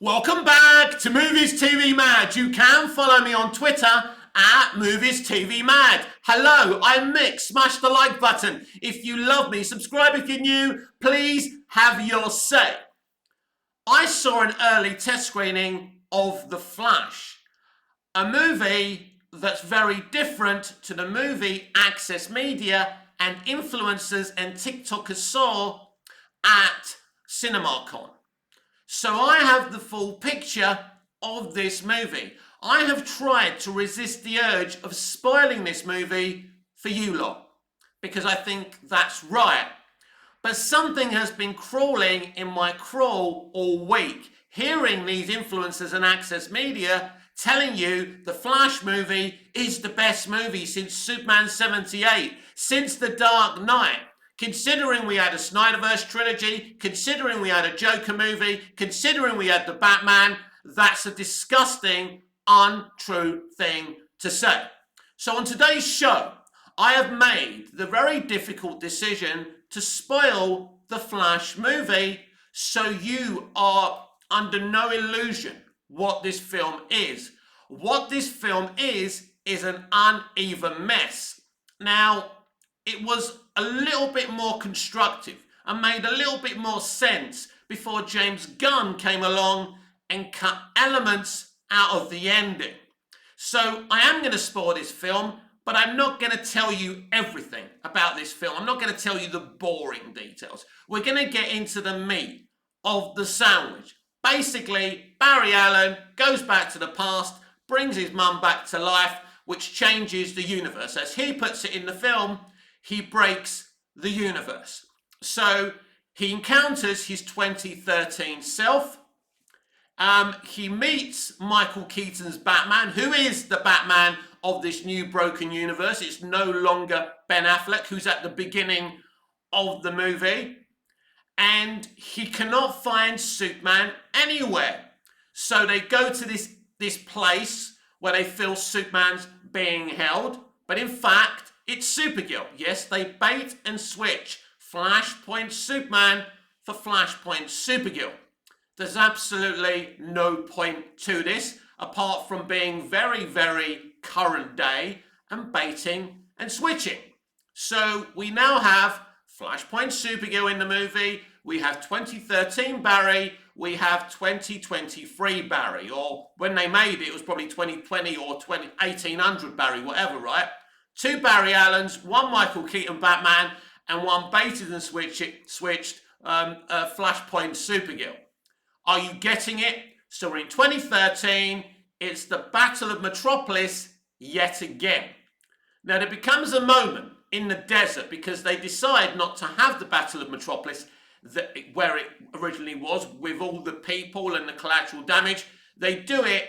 Welcome back to Movies TV Mad. You can follow me on Twitter at Movies TV Mad. Hello, I'm Mick. Smash the like button if you love me. Subscribe if you're new. Please have your say. I saw an early test screening of The Flash, a movie that's very different to the movie Access Media and influencers and TikTokers saw at CinemaCon. So I have the full picture of this movie. I have tried to resist the urge of spoiling this movie for you lot, because I think that's right. But something has been crawling in my crawl all week, hearing these influencers and Access Media telling you the Flash movie is the best movie since Superman 78, since The Dark Knight. Considering we had a Snyderverse trilogy, considering we had a Joker movie, considering we had the Batman, that's a disgusting, untrue thing to say. So on today's show, I have made the very difficult decision to spoil the Flash movie so you are under no illusion what this film is. What this film is an uneven mess. Now, it was a little bit more constructive and made a little bit more sense before James Gunn came along and cut elements out of the ending. So I am going to spoil this film, but I'm not going to tell you everything about this film. I'm not going to tell you the boring details. We're going to get into the meat of the sandwich. Basically, Barry Allen goes back to the past, brings his mum back to life, which changes the universe. As he puts it in the film, he breaks the universe. So he encounters his 2013 self. He meets Michael Keaton's Batman, who is the Batman of this new broken universe. It's no longer Ben Affleck, who's at the beginning of the movie. And he cannot find Superman anywhere. So they go to this place where they feel Superman's being held. But in fact, it's Supergirl. Yes, they bait and switch Flashpoint Superman for Flashpoint Supergirl. There's absolutely no point to this, apart from being very, very current day and baiting and switching. So we now have Flashpoint Supergirl in the movie. We have 2013 Barry. We have 2023 Barry. Or when they made it was probably 2020 or 1800 Barry, whatever, right? Two Barry Allens, one Michael Keaton Batman, and one baited and switched Flashpoint Supergirl. Are you getting it? So we're in 2013. It's the Battle of Metropolis yet again. Now there becomes a moment in the desert because they decide not to have the Battle of Metropolis where it originally was with all the people and the collateral damage. They do it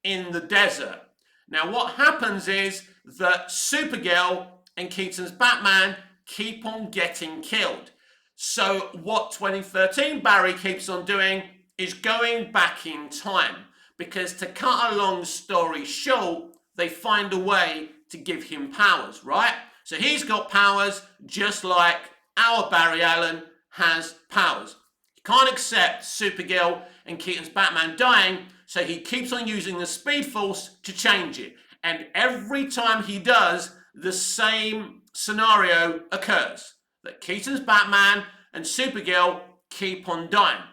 in the desert. Now what happens is that Supergirl and Keaton's Batman keep on getting killed. So what 2013 Barry keeps on doing is going back in time, because to cut a long story short, they find a way to give him powers, right? So he's got powers just like our Barry Allen has powers. He can't accept Supergirl and Keaton's Batman dying, so he keeps on using the Speed Force to change it. And every time he does, the same scenario occurs, that Keaton's Batman and Supergirl keep on dying.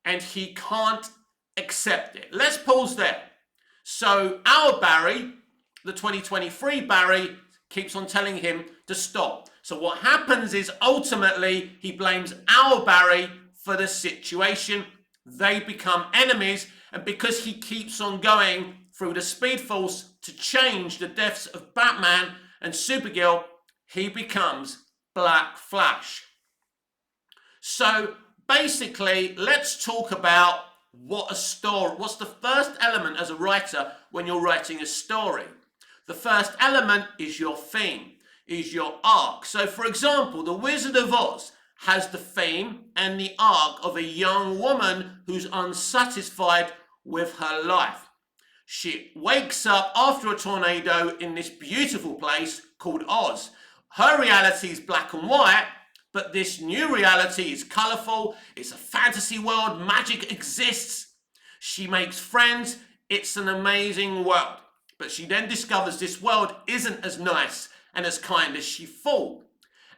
And he can't accept it. Let's pause there. So our Barry, the 2023 Barry, keeps on telling him to stop. So what happens is ultimately he blames our Barry for the situation. They become enemies, and because he keeps on going through the Speed Force to change the deaths of Batman and Supergirl, he becomes Black Flash. So basically, let's talk about what a story, what's the first element as a writer when you're writing a story. The first element is your theme, is your arc. So for example, The Wizard of Oz has the theme and the arc of a young woman who's unsatisfied with her life. She wakes up after a tornado in this beautiful place called Oz. Her reality is black and white, but this new reality is colourful. It's a fantasy world. Magic exists. She makes friends. It's an amazing world. But she then discovers this world isn't as nice and as kind as she thought.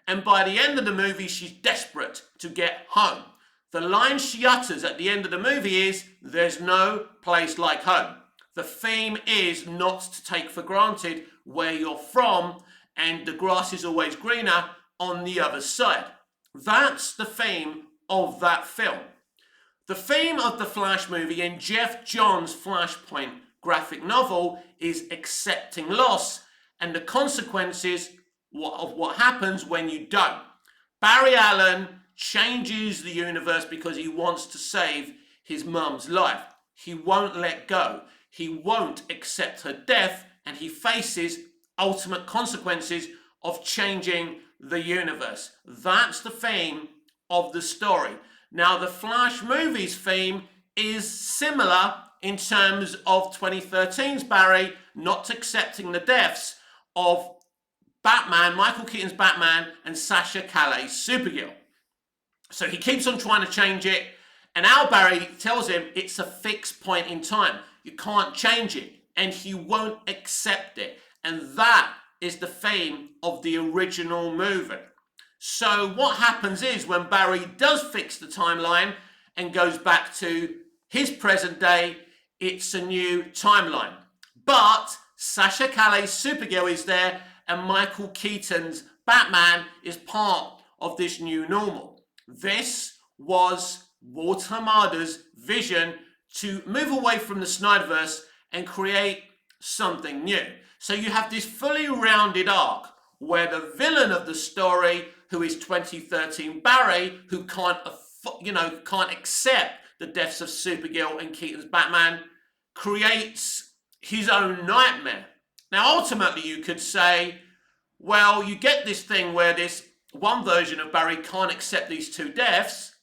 And by the end of the movie, she's desperate to get home. The line she utters at the end of the movie is, "There's no place like home." The theme is not to take for granted where you're from, and the grass is always greener on the other side. That's the theme of that film. The theme of the Flash movie in Jeff Johns' Flashpoint graphic novel is accepting loss and the consequences of what happens when you don't. Barry Allen changes the universe because he wants to save his mum's life. He won't let go. He won't accept her death, and he faces ultimate consequences of changing the universe. That's the theme of the story. Now, the Flash movie's theme is similar in terms of 2013's Barry not accepting the deaths of Batman, Michael Keaton's Batman, and Sasha Calle's Supergirl. So he keeps on trying to change it, and Al Barry tells him it's a fixed point in time. You can't change it, and he won't accept it. And that is the theme of the original movie. So what happens is when Barry does fix the timeline and goes back to his present day, it's a new timeline. But Sasha Calle's Supergirl is there, and Michael Keaton's Batman is part of this new normal. This was Walter Hamada's vision to move away from the Snyderverse and create something new. So you have this fully rounded arc where the villain of the story, who is 2013 Barry, who can't accept the deaths of Supergirl and Keaton's Batman, creates his own nightmare. Now, ultimately, you could say, well, you get this thing where this one version of Barry can't accept these two deaths,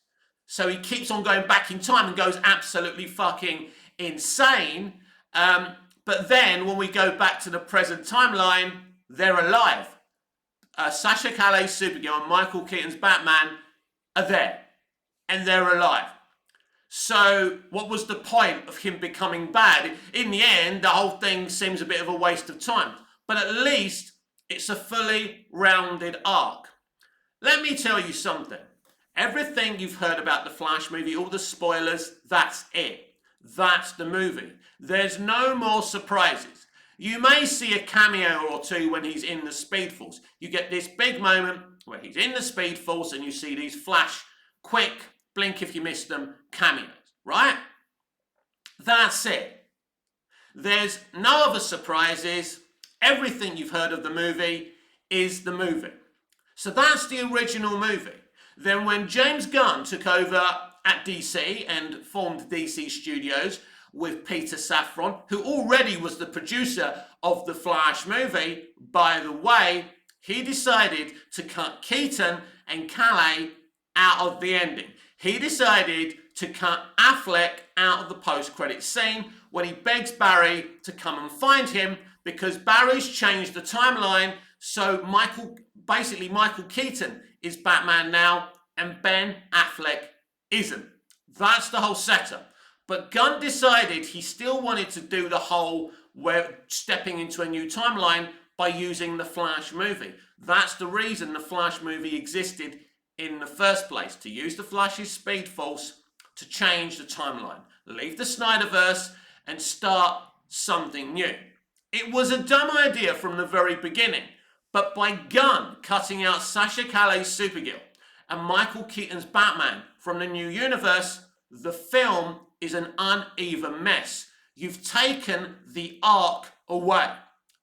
so he keeps on going back in time and goes absolutely fucking insane. But then, when we go back to the present timeline, they're alive. Sasha Calle's Supergirl and Michael Keaton's Batman are there, and they're alive. So what was the point of him becoming bad? In the end, the whole thing seems a bit of a waste of time. But at least it's a fully rounded arc. Let me tell you something. Everything you've heard about the Flash movie, all the spoilers, that's it. That's the movie. There's no more surprises. You may see a cameo or two when he's in the Speed Force. You get this big moment where he's in the Speed Force and you see these flash, quick, blink if you miss them, cameos, right? That's it. There's no other surprises. Everything you've heard of the movie is the movie. So that's the original movie. Then when James Gunn took over at DC and formed DC Studios with Peter Safran, who already was the producer of the Flash movie, by the way, he decided to cut Keaton and Calle out of the ending. He decided to cut Affleck out of the post-credit scene when he begs Barry to come and find him because Barry's changed the timeline, so Michael Keaton is Batman now and Ben Affleck isn't. That's the whole setup. But Gunn decided he still wanted to do the whole stepping into a new timeline by using the Flash movie. That's the reason the Flash movie existed in the first place, to use the Flash's Speed Force to change the timeline, leave the Snyderverse and start something new. It was a dumb idea from the very beginning, but by Gunn cutting out Sasha Calle's Supergirl and Michael Keaton's Batman from the new universe, the film is an uneven mess. You've taken the arc away.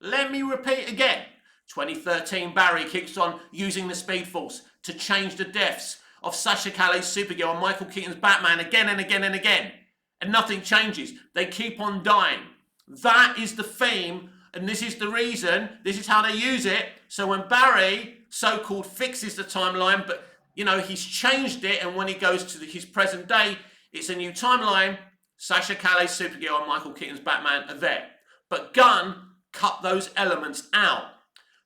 Let me repeat again. 2013 Barry keeps on using the Speed Force to change the deaths of Sasha Calle's Supergirl and Michael Keaton's Batman again and again and again. And nothing changes. They keep on dying. That is the theme, and this is the reason, this is how they use it. So when Barry, so-called, fixes the timeline, but, he's changed it, and when he goes to his present day, it's a new timeline. Sasha Calle's Supergirl and Michael Keaton's Batman are there. But Gunn cut those elements out.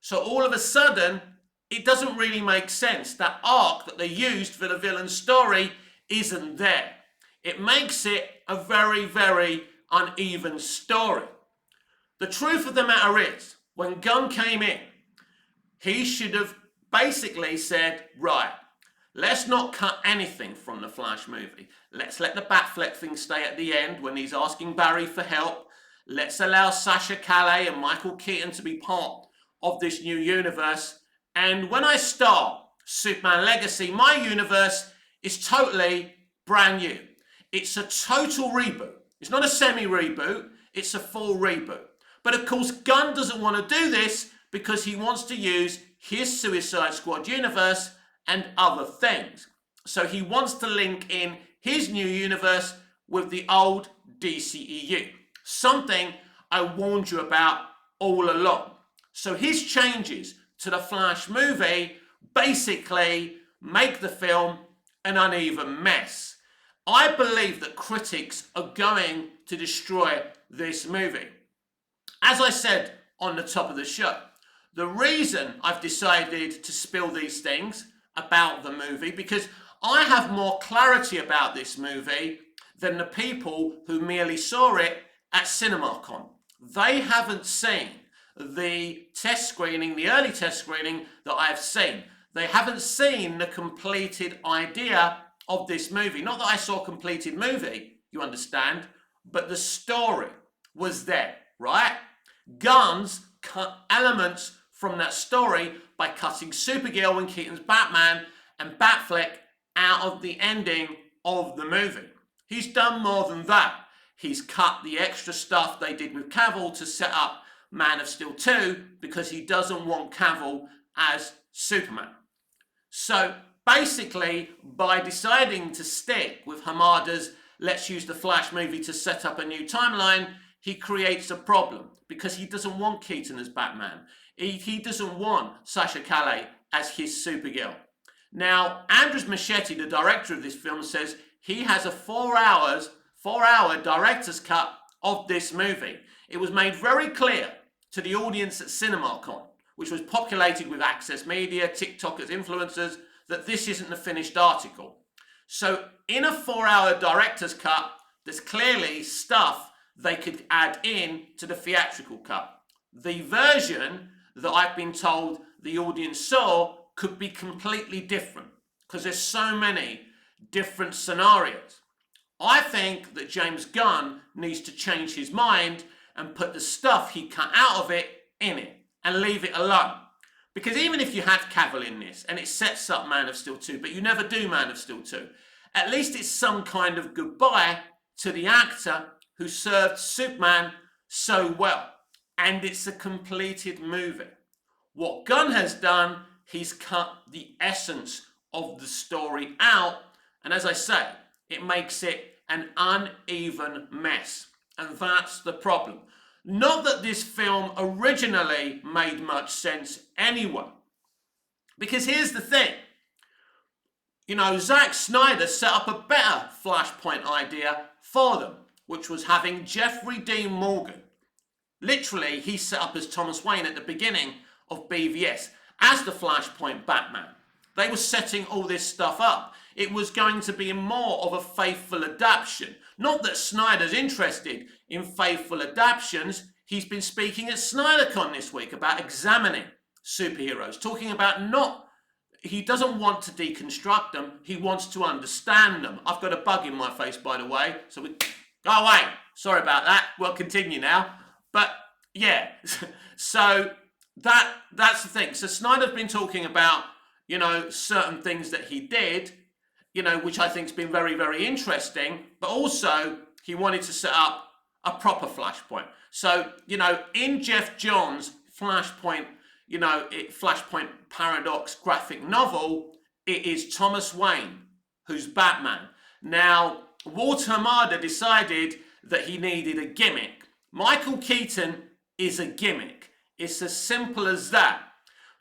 So all of a sudden, it doesn't really make sense. That arc that they used for the villain's story isn't there. It makes it a very, very uneven story. The truth of the matter is, when Gunn came in, he should have basically said, right, let's not cut anything from the Flash movie. Let's let the Batfleck thing stay at the end when he's asking Barry for help. Let's allow Sasha Calle and Michael Keaton to be part of this new universe. And when I start Superman Legacy, my universe is totally brand new. It's a total reboot. It's not a semi-reboot, it's a full reboot. But of course, Gunn doesn't want to do this because he wants to use his Suicide Squad universe and other things. So he wants to link in his new universe with the old DCEU. Something I warned you about all along. So his changes to the Flash movie basically make the film an uneven mess. I believe that critics are going to destroy this movie. As I said on the top of the show, the reason I've decided to spill these things about the movie, because I have more clarity about this movie than the people who merely saw it at CinemaCon. They haven't seen the test screening, the early test screening that I've seen. They haven't seen the completed idea of this movie. Not that I saw a completed movie, you understand, but the story was there, right? Gunn's cut elements from that story by cutting Supergirl and Keaton's Batman and Batfleck out of the ending of the movie. He's done more than that. He's cut the extra stuff they did with Cavill to set up Man of Steel 2 because he doesn't want Cavill as Superman. So basically, by deciding to stick with Hamada's let's use the Flash movie to set up a new timeline, he creates a problem because he doesn't want Keaton as Batman. He doesn't want Sasha Calle as his Supergirl. Now, Andres Muschietti, the director of this film, says he has a 4-hour director's cut of this movie. It was made very clear to the audience at CinemaCon, which was populated with Access Media, TikTokers, influencers, that this isn't the finished article. So in a 4-hour director's cut, there's clearly stuff they could add in to the theatrical cut. The version that I've been told the audience saw could be completely different because there's so many different scenarios. I think that James Gunn needs to change his mind and put the stuff he cut out of it in it and leave it alone. Because even if you had Cavill in this and it sets up Man of Steel 2, but you never do Man of Steel 2, at least it's some kind of goodbye to the actor who served Superman so well. And it's a completed movie. What Gunn has done, he's cut the essence of the story out. And as I say, it makes it an uneven mess. And that's the problem. Not that this film originally made much sense anyway. Because here's the thing. You know, Zack Snyder set up a better Flashpoint idea for them, which was having Jeffrey Dean Morgan. Literally, he set up as Thomas Wayne at the beginning of BVS as the Flashpoint Batman. They were setting all this stuff up. It was going to be more of a faithful adaptation. Not that Snyder's interested in faithful adaptations. He's been speaking at SnyderCon this week about examining superheroes, talking about he doesn't want to deconstruct them, he wants to understand them. I've got a bug in my face, by the way, so go away. Sorry about that. We'll continue now. But yeah, so that's the thing. So Snyder's been talking about, you know, certain things that he did, you know, which I think has been very, very interesting, but also he wanted to set up a proper Flashpoint. So, you know, in Jeff Johns' Flashpoint, you know, Flashpoint Paradox graphic novel, it is Thomas Wayne who's Batman. Now, Walter Hamada decided that he needed a gimmick. Michael Keaton is a gimmick. It's as simple as that.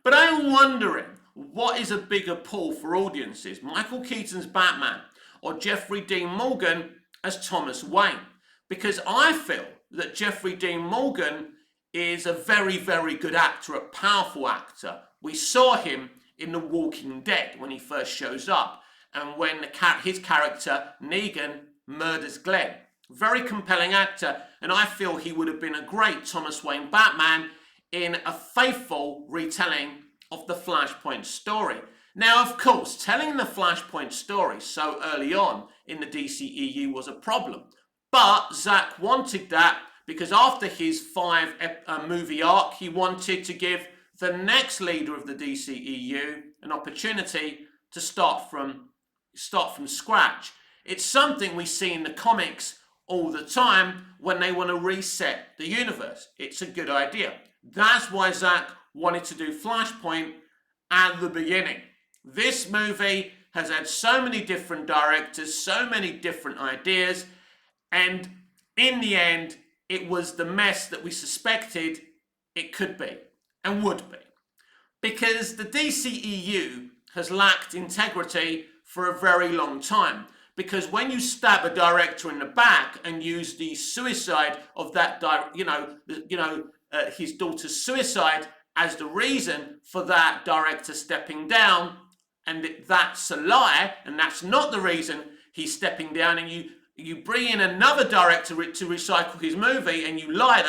But I'm wondering, what is a bigger pull for audiences? Michael Keaton's Batman or Jeffrey Dean Morgan as Thomas Wayne? Because I feel that Jeffrey Dean Morgan is a very, very good actor, a powerful actor. We saw him in The Walking Dead when he first shows up. And when his character, Negan, murders Glenn. Very compelling actor, and I feel he would have been a great Thomas Wayne Batman in a faithful retelling of the Flashpoint story. Now, of course, telling the Flashpoint story so early on in the DCEU was a problem, but Zack wanted that because after his 5-movie arc, he wanted to give the next leader of the DCEU an opportunity to start from scratch. It's something we see in the comics all the time when they want to reset the universe. It's a good idea. That's why Zack wanted to do Flashpoint at the beginning. This movie has had so many different directors, so many different ideas, and in the end, it was the mess that we suspected it could be and would be. Because the DCEU has lacked integrity for a very long time. Because when you stab a director in the back and use the suicide of that, his daughter's suicide as the reason for that director stepping down, and that's a lie, and that's not the reason he's stepping down, and you bring in another director to recycle his movie, and you lie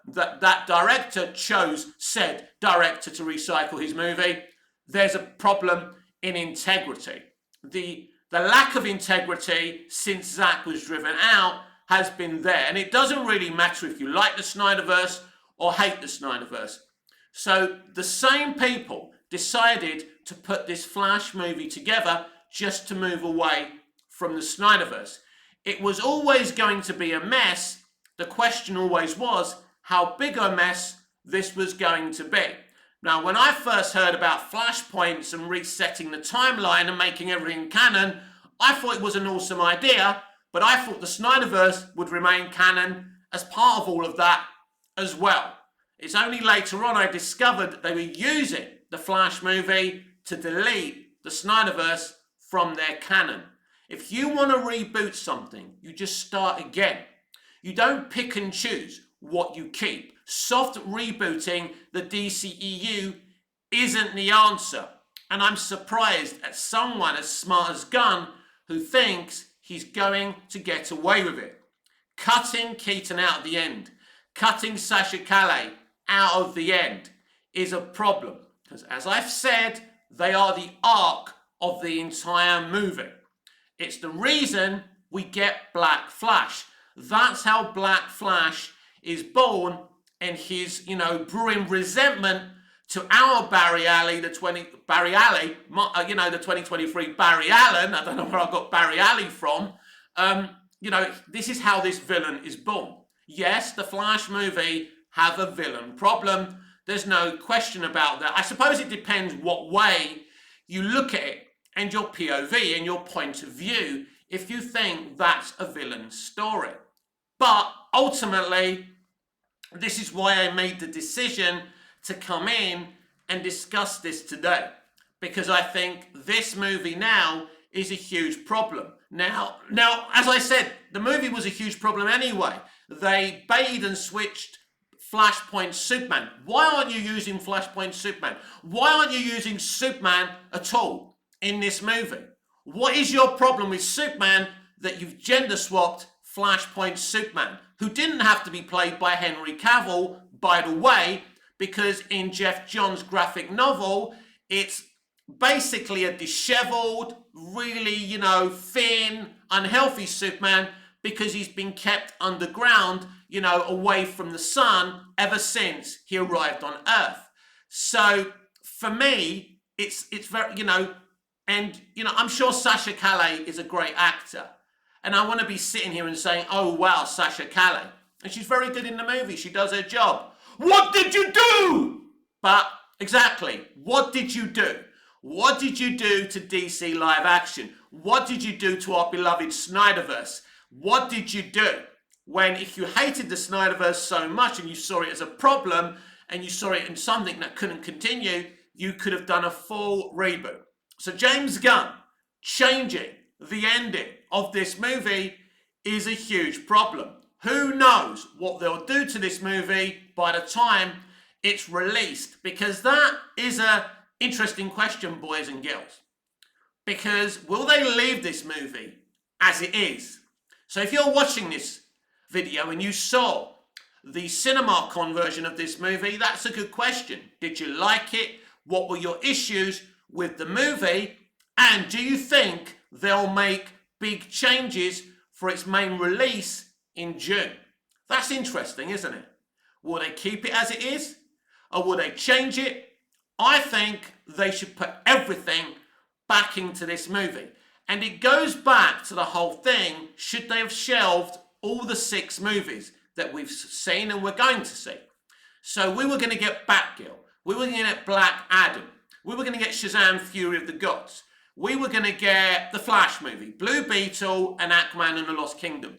that director chose said director to recycle his movie, there's a problem in integrity. The lack of integrity since Zack was driven out has been there. And it doesn't really matter if you like the Snyderverse or hate the Snyderverse. So the same people decided to put this Flash movie together just to move away from the Snyderverse. It was always going to be a mess. The question always was how big a mess this was going to be. Now, when I first heard about flashpoints and resetting the timeline and making everything canon, I thought it was an awesome idea, but I thought the Snyderverse would remain canon as part of all of that as well. It's only later on I discovered that they were using the Flash movie to delete the Snyderverse from their canon. If you want to reboot something, you just start again. You don't pick and choose what you keep. Soft rebooting the DCEU isn't the answer. And I'm surprised at someone as smart as Gunn who thinks he's going to get away with it. Cutting Keaton out at the end, cutting Sasha Calle out of the end is a problem. Because as I've said, they are the arc of the entire movie. It's the reason we get Black Flash. That's how Black Flash is born, and his, brewing resentment to our Barry Alley, the 2023 Barry Allen. I don't know where I got Barry Alley from. This is how this villain is born. Yes, the Flash movie have a villain problem. There's no question about that. I suppose it depends what way you look at it and your POV and your point of view if you think that's a villain story. But ultimately, this is why I made the decision to come in and discuss this today. Because I think this movie now is a huge problem. Now, as I said, the movie was a huge problem anyway. They baited and switched Flashpoint Superman. Why aren't you using Flashpoint Superman? Why aren't you using Superman at all in this movie? What is your problem with Superman that you've gender swapped Flashpoint Superman, who didn't have to be played by Henry Cavill, by the way, because in Jeff Johns' graphic novel, it's basically a disheveled, really, thin, unhealthy Superman because he's been kept underground, away from the sun ever since he arrived on Earth. So for me, it's very, I'm sure Sasha Calle is a great actor. And I want to be sitting here and saying, oh, wow, Sasha Calle. And she's very good in the movie. She does her job. What did you do? But exactly, what did you do? What did you do to DC live action? What did you do to our beloved Snyderverse? What did you do when, if you hated the Snyderverse so much and you saw it as a problem and you saw it in something that couldn't continue, you could have done a full reboot. So James Gunn changing the ending of this movie is a huge problem. Who knows what they'll do to this movie by the time it's released? Because that is an interesting question, boys and girls. Because will they leave this movie as it is? So if you're watching this video and you saw the CinemaCon version of this movie, that's a good question. Did you like it? What were your issues with the movie? And do you think they'll make big changes for its main release in June? That's interesting, isn't it? Will they keep it as it is? Or will they change it? I think they should put everything back into this movie. And it goes back to the whole thing, should they have shelved all the 6 movies that we've seen and we're going to see? So we were going to get Batgirl. We were going to get Black Adam. We were going to get Shazam! Fury of the Gods. We were going to get the Flash movie, Blue Beetle and Aquaman and the Lost Kingdom.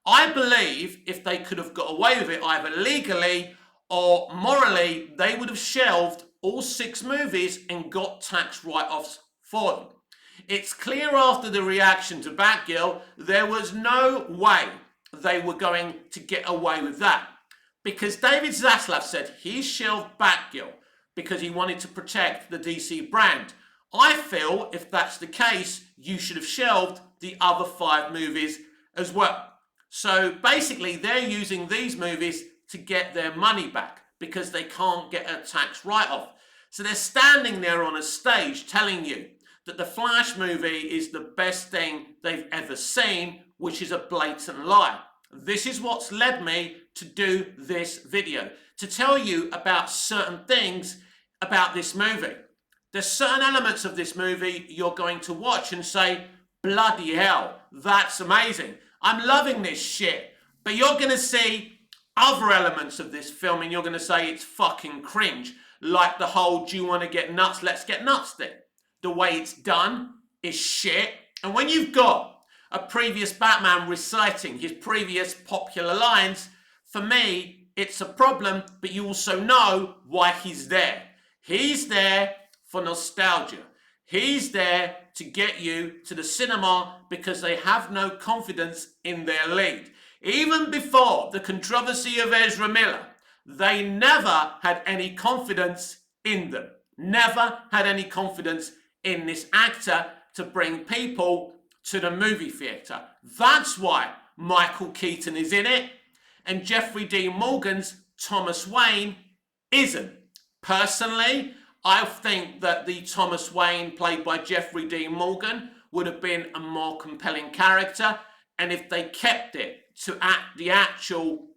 I believe if they could have got away with it either legally or morally, they would have shelved all 6 movies and got tax write-offs for them. It's clear after the reaction to Batgirl, there was no way they were going to get away with that. Because David Zaslav said he shelved Batgirl because he wanted to protect the DC brand. I feel if that's the case, you should have shelved the other 5 movies as well. So basically, they're using these movies to get their money back because they can't get a tax write-off. So they're standing there on a stage telling you that the Flash movie is the best thing they've ever seen, which is a blatant lie. This is what's led me to do this video, to tell you about certain things about this movie. There's certain elements of this movie you're going to watch and say, bloody hell, that's amazing. I'm loving this shit. But you're going to see other elements of this film and you're going to say it's fucking cringe. Like the whole, do you want to get nuts? Let's get nuts thing. The way it's done is shit. And when you've got a previous Batman reciting his previous popular lines, for me, it's a problem, but you also know why he's there. He's there for nostalgia. He's there to get you to the cinema because they have no confidence in their lead. Even before the controversy of Ezra Miller, they never had any confidence in them. Never had any confidence in this actor to bring people to the movie theatre. That's why Michael Keaton is in it and Jeffrey Dean Morgan's Thomas Wayne isn't. Personally, I think that the Thomas Wayne played by Jeffrey Dean Morgan would have been a more compelling character, and if they kept it to the actual,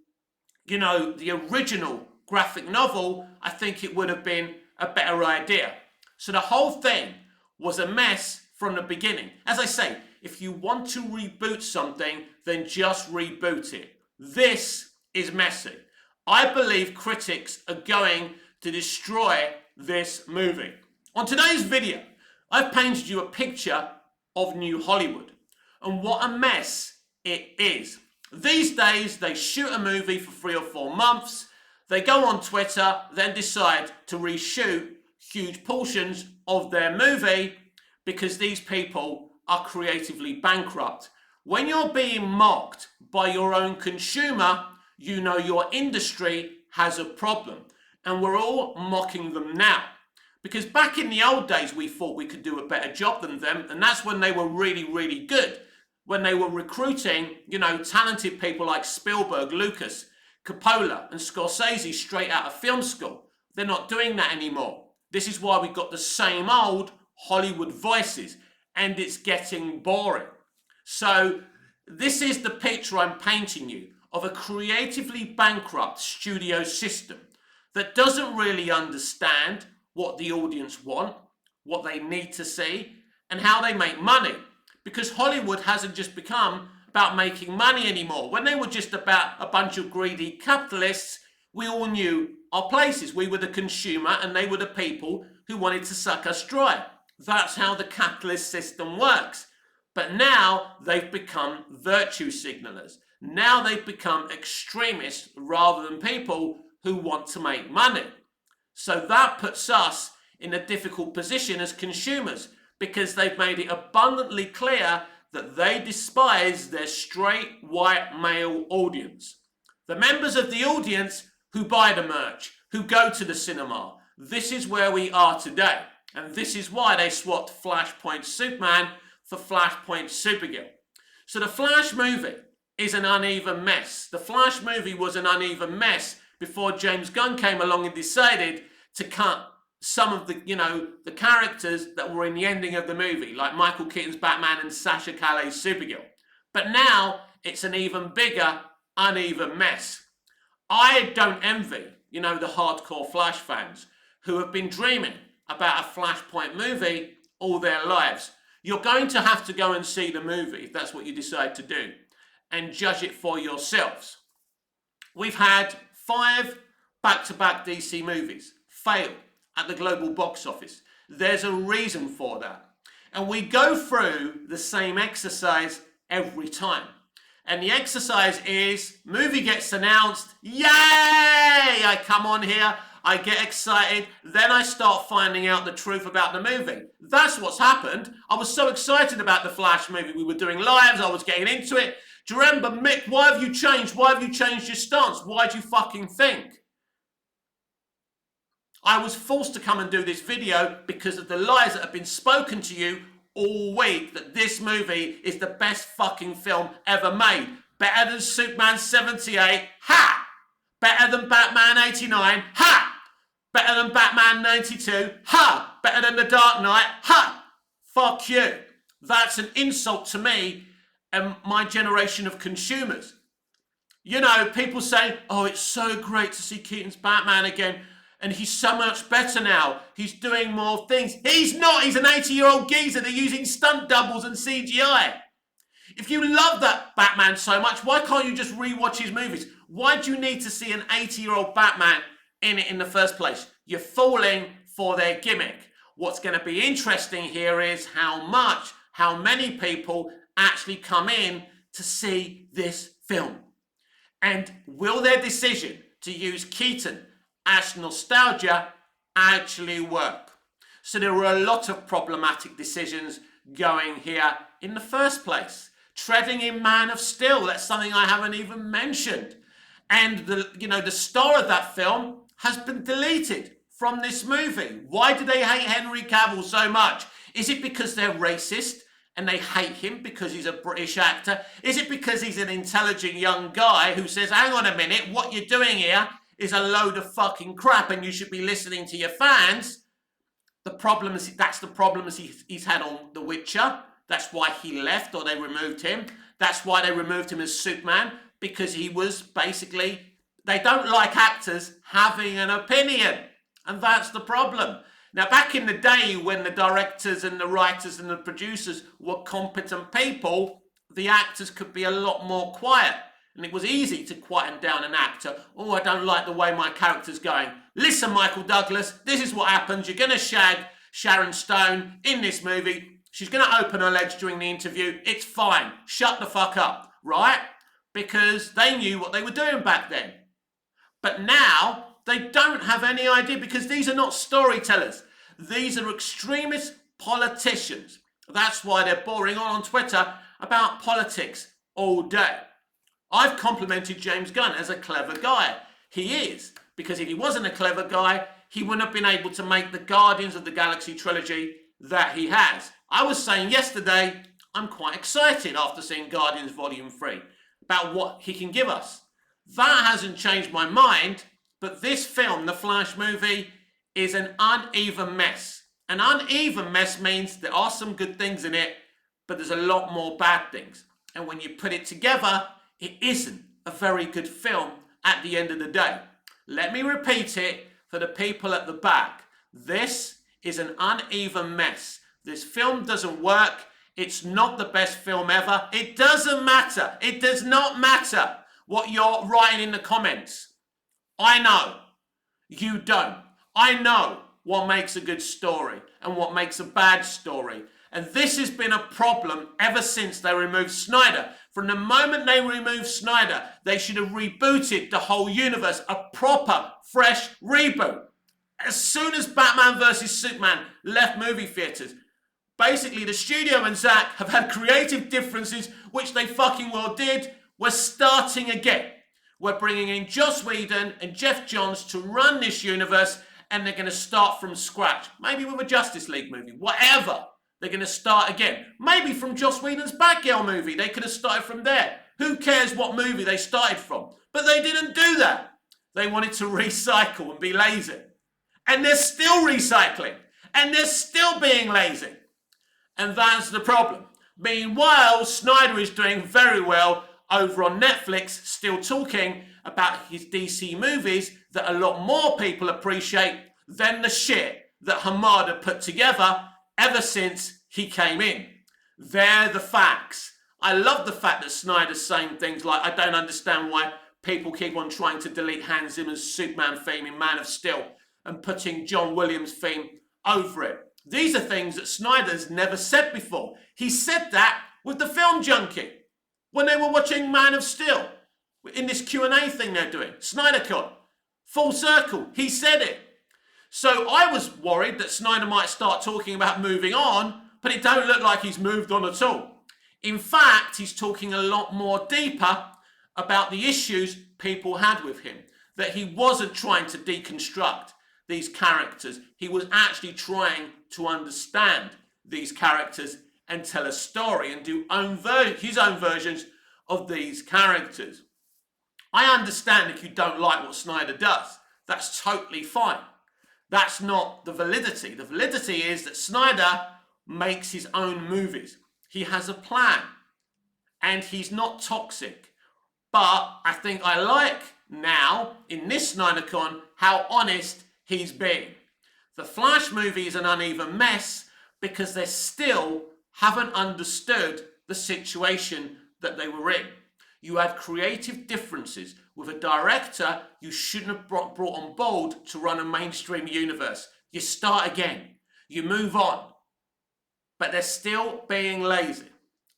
the original graphic novel, I think it would have been a better idea. So the whole thing was a mess from the beginning. As I say, if you want to reboot something, then just reboot it. This is messy. I believe critics are going to destroy this movie. On today's video, I've painted you a picture of New Hollywood and what a mess it is. These days, they shoot a movie for 3 or 4 months, they go on Twitter, then decide to reshoot huge portions of their movie because these people are creatively bankrupt. When you're being mocked by your own consumer, you know your industry has a problem. And we're all mocking them now. Because back in the old days, we thought we could do a better job than them. And that's when they were really, really good. When they were recruiting, talented people like Spielberg, Lucas, Coppola and Scorsese straight out of film school. They're not doing that anymore. This is why we've got the same old Hollywood voices. And it's getting boring. So this is the picture I'm painting you of a creatively bankrupt studio system that doesn't really understand what the audience want, what they need to see, and how they make money. Because Hollywood hasn't just become about making money anymore. When they were just about a bunch of greedy capitalists, we all knew our places. We were the consumer and they were the people who wanted to suck us dry. That's how the capitalist system works. But now they've become virtue signalers. Now they've become extremists rather than people who want to make money. So that puts us in a difficult position as consumers because they've made it abundantly clear that they despise their straight white male audience. The members of the audience who buy the merch, who go to the cinema. This is where we are today. And this is why they swapped Flashpoint Superman for Flashpoint Supergirl. So the Flash movie is an uneven mess. The Flash movie was an uneven mess before James Gunn came along and decided to cut some of the, the characters that were in the ending of the movie, like Michael Keaton's Batman and Sasha Calle's Supergirl. But now it's an even bigger, uneven mess. I don't envy, the hardcore Flash fans who have been dreaming about a Flashpoint movie all their lives. You're going to have to go and see the movie if that's what you decide to do and judge it for yourselves. We've had 5 back-to-back DC movies fail at the global box office. There's a reason for that. And we go through the same exercise every time. And the exercise is, movie gets announced, yay! I come on here, I get excited, then I start finding out the truth about the movie. That's what's happened. I was so excited about the Flash movie. We were doing lives, I was getting into it. Do you remember, Mick, why have you changed? Why have you changed your stance? Why do you fucking think? I was forced to come and do this video because of the lies that have been spoken to you all week, that this movie is the best fucking film ever made. Better than Superman 78, ha! Better than Batman 89, ha! Better than Batman 92, ha! Better than The Dark Knight, ha! Fuck you. That's an insult to me and my generation of consumers. People say, oh, it's so great to see Keaton's Batman again. And he's so much better now. He's doing more things. He's not. He's an 80-year-old geezer. They're using stunt doubles and CGI. If you love that Batman so much, why can't you just rewatch his movies? Why do you need to see an 80-year-old Batman in it in the first place? You're falling for their gimmick. What's going to be interesting here is how many people actually come in to see this film. And will their decision to use Keaton as nostalgia actually work? So there were a lot of problematic decisions going here in the first place. Treading in Man of Steel, that's something I haven't even mentioned. And the star of that film has been deleted from this movie. Why do they hate Henry Cavill so much? Is it because they're racist and they hate him because he's a British actor? Is it because he's an intelligent young guy who says, hang on a minute, what you're doing here is a load of fucking crap and you should be listening to your fans? That's the problem he's had on The Witcher. That's why he left, or they removed him. That's why they removed him as Superman, because he was basically, they don't like actors having an opinion. And that's the problem. Now, back in the day when the directors and the writers and the producers were competent people, the actors could be a lot more quiet. And it was easy to quieten down an actor. Oh, I don't like the way my character's going. Listen, Michael Douglas, this is what happens. You're going to shag Sharon Stone in this movie. She's going to open her legs during the interview. It's fine. Shut the fuck up, right? Because they knew what they were doing back then. But now, they don't have any idea, because these are not storytellers. These are extremist politicians. That's why they're boring on Twitter about politics all day. I've complimented James Gunn as a clever guy. He is, because if he wasn't a clever guy, he wouldn't have been able to make the Guardians of the Galaxy trilogy that he has. I was saying yesterday, I'm quite excited after seeing Guardians Volume 3 about what he can give us. That hasn't changed my mind, but this film, the Flash movie, is an uneven mess. An uneven mess means there are some good things in it, but there's a lot more bad things. And when you put it together, it isn't a very good film at the end of the day. Let me repeat it for the people at the back. This is an uneven mess. This film doesn't work. It's not the best film ever. It doesn't matter. It does not matter what you're writing in the comments. I know. You don't. I know what makes a good story and what makes a bad story. And this has been a problem ever since they removed Snyder. From the moment they removed Snyder, they should have rebooted the whole universe, a proper, fresh reboot. As soon as Batman vs. Superman left movie theaters, basically the studio and Zack have had creative differences, which they fucking well did. We're starting again. We're bringing in Joss Whedon and Jeff Johns to run this universe, and they're going to start from scratch. Maybe with a Justice League movie, whatever. They're going to start again. Maybe from Joss Whedon's Batgirl movie. They could have started from there. Who cares what movie they started from? But they didn't do that. They wanted to recycle and be lazy. And they're still recycling. And they're still being lazy. And that's the problem. Meanwhile, Snyder is doing very well over on Netflix, still talking about his DC movies that a lot more people appreciate than the shit that Hamada put together ever since he came in. They're the facts. I love the fact that Snyder's saying things like, I don't understand why people keep on trying to delete Hans Zimmer's Superman theme in Man of Steel and putting John Williams' theme over it. These are things that Snyder's never said before. He said that with the Film Junkie when they were watching Man of Steel in this Q&A thing they're doing. SnyderCon. Full circle. He said it. So I was worried that Snyder might start talking about moving on, but it don't look like he's moved on at all. In fact, he's talking a lot more deeper about the issues people had with him. That he wasn't trying to deconstruct these characters. He was actually trying to understand these characters and tell a story and do his own versions of these characters. I understand if you don't like what Snyder does. That's totally fine. That's not the validity. The validity is that Snyder makes his own movies. He has a plan. And he's not toxic. But I think I like now, in this SnyderCon, how honest he's being. The Flash movie is an uneven mess because they still haven't understood the situation that they were in. You had creative differences with a director you shouldn't have brought on board to run a mainstream universe. You start again. You move on. But they're still being lazy.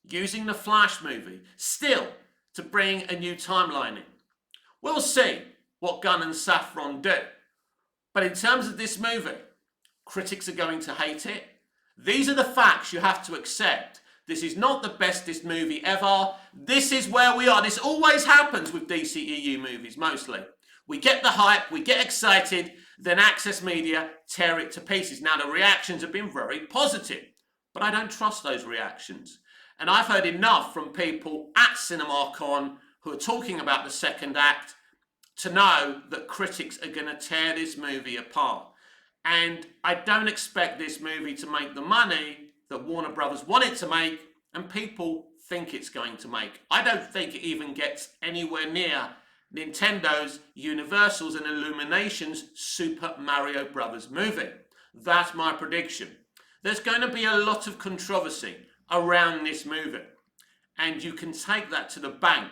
Using the Flash movie still to bring a new timeline in. We'll see what Gunn and Safran do. But in terms of this movie, critics are going to hate it. These are the facts you have to accept. This is not the bestest movie ever. This is where we are. This always happens with DCEU movies, mostly. We get the hype, we get excited, then Access Media tear it to pieces. Now, the reactions have been very positive, but I don't trust those reactions. And I've heard enough from people at CinemaCon who are talking about the second act to know that critics are going to tear this movie apart. And I don't expect this movie to make the money that Warner Brothers want it to make and people think it's going to make. I don't think it even gets anywhere near Nintendo's, Universal's and Illumination's Super Mario Brothers movie. That's my prediction. There's going to be a lot of controversy around this movie. And you can take that to the bank.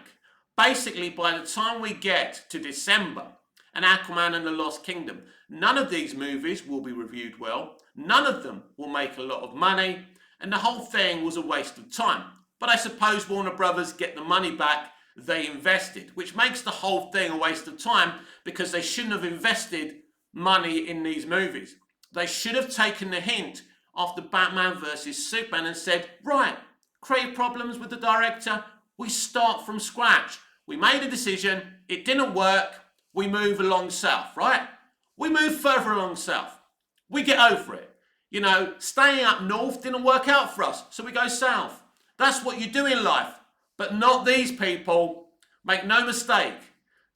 Basically, by the time we get to December and Aquaman and the Lost Kingdom, none of these movies will be reviewed well. None of them will make a lot of money. And the whole thing was a waste of time. But I suppose Warner Brothers get the money back they invested, which makes the whole thing a waste of time because they shouldn't have invested money in these movies. They should have taken the hint after Batman vs Superman and said, right, creative problems with the director, we start from scratch. We made a decision, it didn't work, we move along south, right? We move further along south. We get over it. You know, staying up north didn't work out for us, so we go south. That's what you do in life, but not these people. Make no mistake,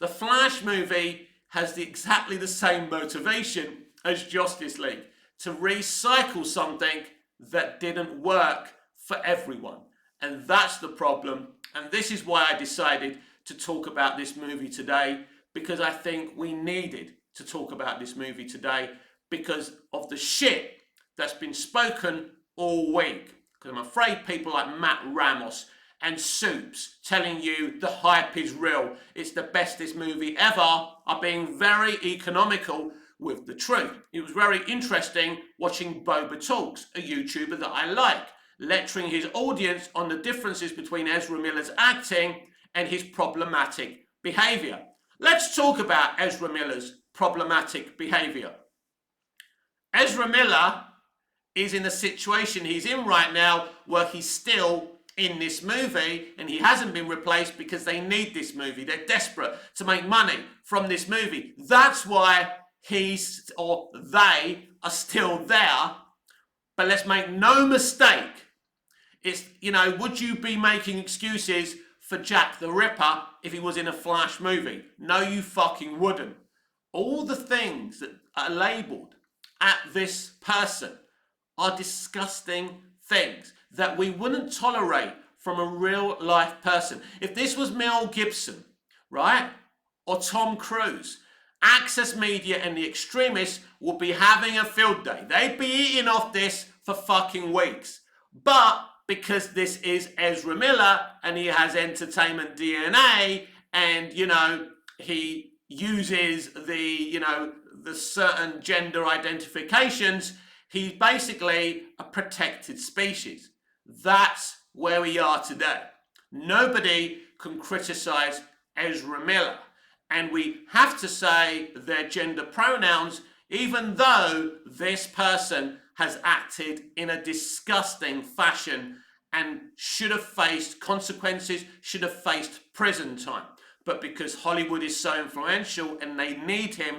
the Flash movie has exactly the same motivation as Justice League, to recycle something that didn't work for everyone. And that's the problem. And this is why I decided to talk about this movie today, because I think we needed to talk about this movie today because of the shit that's been spoken all week. Because I'm afraid people like Matt Ramos and Soups telling you the hype is real, it's the bestest movie ever, are being very economical with the truth. It was very interesting watching Boba Talks, a YouTuber that I like, lecturing his audience on the differences between Ezra Miller's acting and his problematic behavior. Let's talk about Ezra Miller's problematic behavior. Ezra Miller is in the situation he's in right now where he's still in this movie and he hasn't been replaced because they need this movie. They're desperate to make money from this movie. That's why he's or they are still there. But let's make no mistake, it's, you know, would you be making excuses for Jack the Ripper if he was in a Flash movie. No, you fucking wouldn't. All the things that are labelled at this person are disgusting things that we wouldn't tolerate from a real life person. If this was Mel Gibson, right, or Tom Cruise, Access Media and the extremists would be having a field day. They'd be eating off this for fucking weeks. But because this is Ezra Miller and he has entertainment DNA and, you know, he uses the, you know, the certain gender identifications, he's basically a protected species. That's where we are today. Nobody can criticize Ezra Miller. And we have to say their gender pronouns, even though this person has acted in a disgusting fashion and should have faced consequences, should have faced prison time. But because Hollywood is so influential and they need him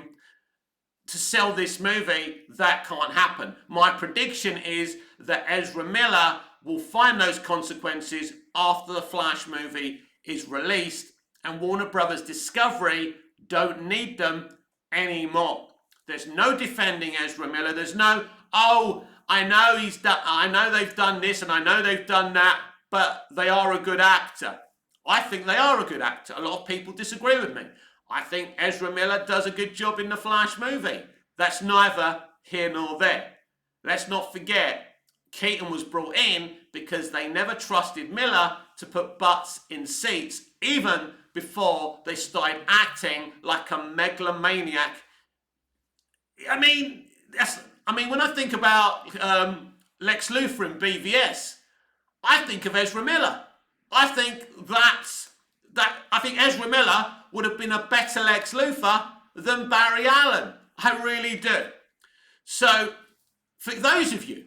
to sell this movie, that can't happen. My prediction is that Ezra Miller will find those consequences after the Flash movie is released, and Warner Brothers Discovery don't need them anymore. There's no defending Ezra Miller. There's no, oh, I know they've done this and I know they've done that, but they are a good actor. I think they are a good actor. A lot of people disagree with me. I think Ezra Miller does a good job in the Flash movie. That's neither here nor there. Let's not forget, Keaton was brought in because they never trusted Miller to put butts in seats, even before they started acting like a megalomaniac. I mean, when I think about Lex Luthor in BVS, I think of Ezra Miller. I think I think Ezra Miller would have been a better Lex Luthor than Barry Allen. I really do. So, for those of you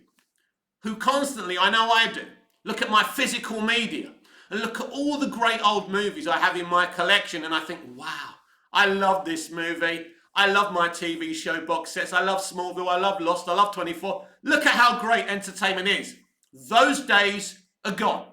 who constantly, I know I do, look at my physical media and look at all the great old movies I have in my collection and I think, wow, I love this movie. I love my TV show box sets. I love Smallville. I love Lost. I love 24. Look at how great entertainment is. Those days are gone.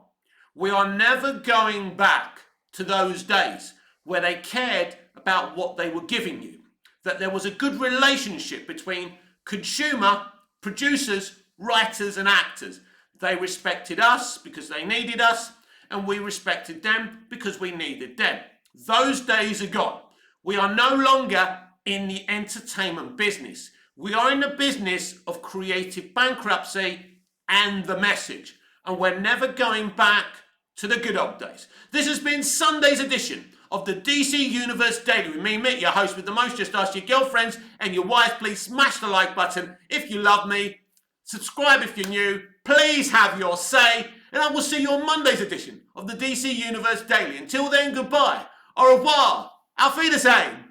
We are never going back to those days where they cared about what they were giving you. That there was a good relationship between consumer, producers, writers and actors. They respected us because they needed us, and we respected them because we needed them. Those days are gone. We are no longer in the entertainment business. We are in the business of creative bankruptcy and the message. And we're never going back to the good old days. This has been Sunday's edition of the DC Universe Daily with me, Mick, your host with the most. Just ask your girlfriends and your wife, please smash the like button if you love me. Subscribe if you're new. Please have your say. And I will see you on Monday's edition of the DC Universe Daily. Until then, goodbye. Au revoir. Auf Wiedersehen.